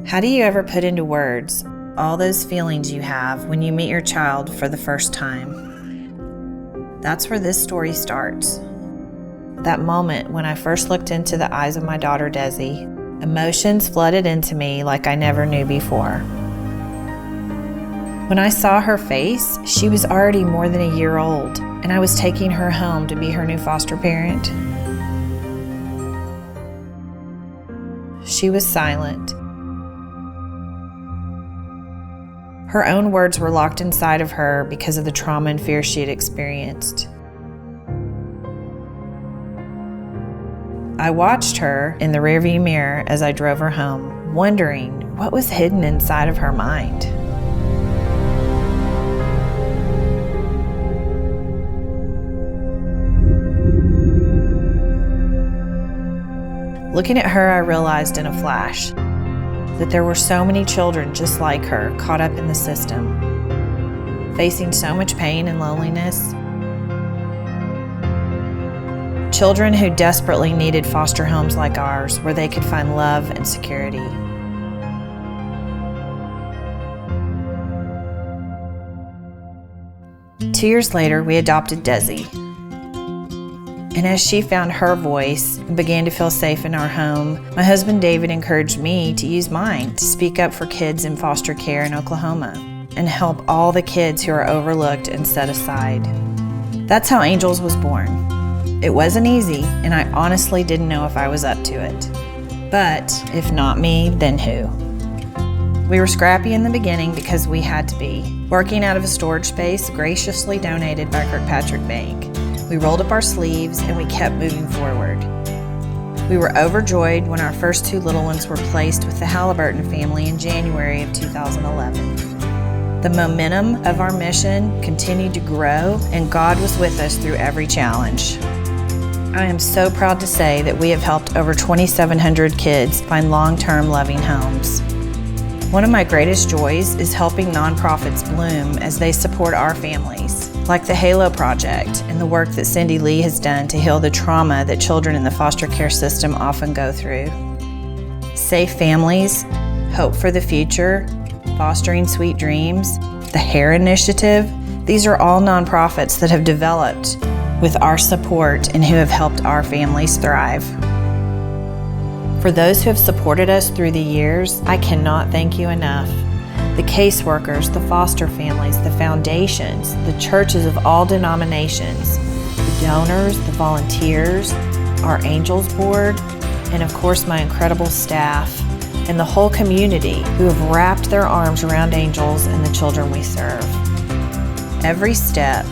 How do you ever put into words all those feelings you have when you meet your child for the first time? That's where this story starts. That moment when I first looked into the eyes of my daughter, Desi, emotions flooded into me like I never knew before. When I saw her face, she was already more than a year old, and I was taking her home to be her new foster parent. She was silent. Her own words were locked inside of her because of the trauma and fear she had experienced. I watched her in the rearview mirror as I drove her home, wondering what was hidden inside of her mind. Looking at her, I realized in a flash that there were so many children just like her caught up in the system, facing so much pain and loneliness. Children who desperately needed foster homes like ours, where they could find love and security. Two years later, we adopted Desi. And as she found her voice and began to feel safe in our home, my husband David encouraged me to use mine to speak up for kids in foster care in Oklahoma and help all the kids who are overlooked and set aside. That's how Angels was born. It wasn't easy, and I honestly didn't know if I was up to it. But if not me, then who? We were scrappy in the beginning because we had to be, working out of a storage space graciously donated by Kirkpatrick Bank. We rolled up our sleeves and we kept moving forward. We were overjoyed when our first two little ones were placed with the Halliburton family in January of 2011. The momentum of our mission continued to grow, and God was with us through every challenge. I am so proud to say that we have helped over 2,700 kids find long-term loving homes. One of my greatest joys is helping nonprofits bloom as they support our families, like the Halo Project and the work that Cindy Lee has done to heal the trauma that children in the foster care system often go through. Safe Families, Hope for the Future, Fostering Sweet Dreams, the HAIR Initiative, these are all nonprofits that have developed with our support and who have helped our families thrive. For those who have supported us through the years, I cannot thank you enough. The caseworkers, the foster families, the foundations, the churches of all denominations, the donors, the volunteers, our Angels Board, and of course my incredible staff, and the whole community who have wrapped their arms around Angels and the children we serve. Every step,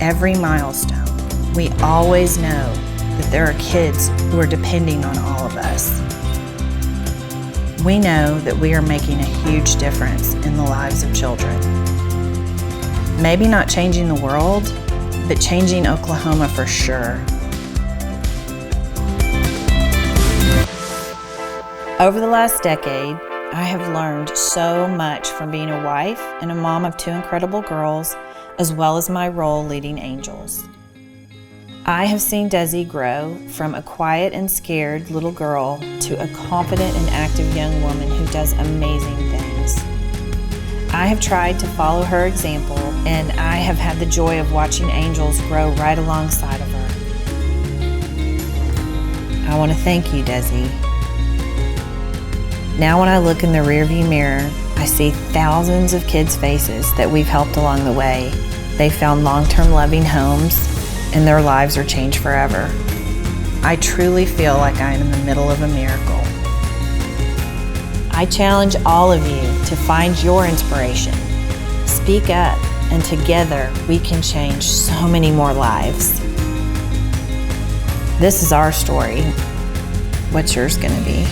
every milestone, we always know that there are kids who are depending on all of us. We know that we are making a huge difference in the lives of children. Maybe not changing the world, but changing Oklahoma for sure. Over the last decade, I have learned so much from being a wife and a mom of two incredible girls, as well as my role leading Angels. I have seen Desi grow from a quiet and scared little girl to a confident and active young woman who does amazing things. I have tried to follow her example, and I have had the joy of watching Angels grow right alongside of her. I want to thank you, Desi. Now when I look in the rearview mirror, I see thousands of kids' faces that we've helped along the way. They found long-term loving homes, and their lives are changed forever. I truly feel like I am in the middle of a miracle. I challenge all of you to find your inspiration. Speak up, and together we can change so many more lives. This is our story. What's yours gonna be?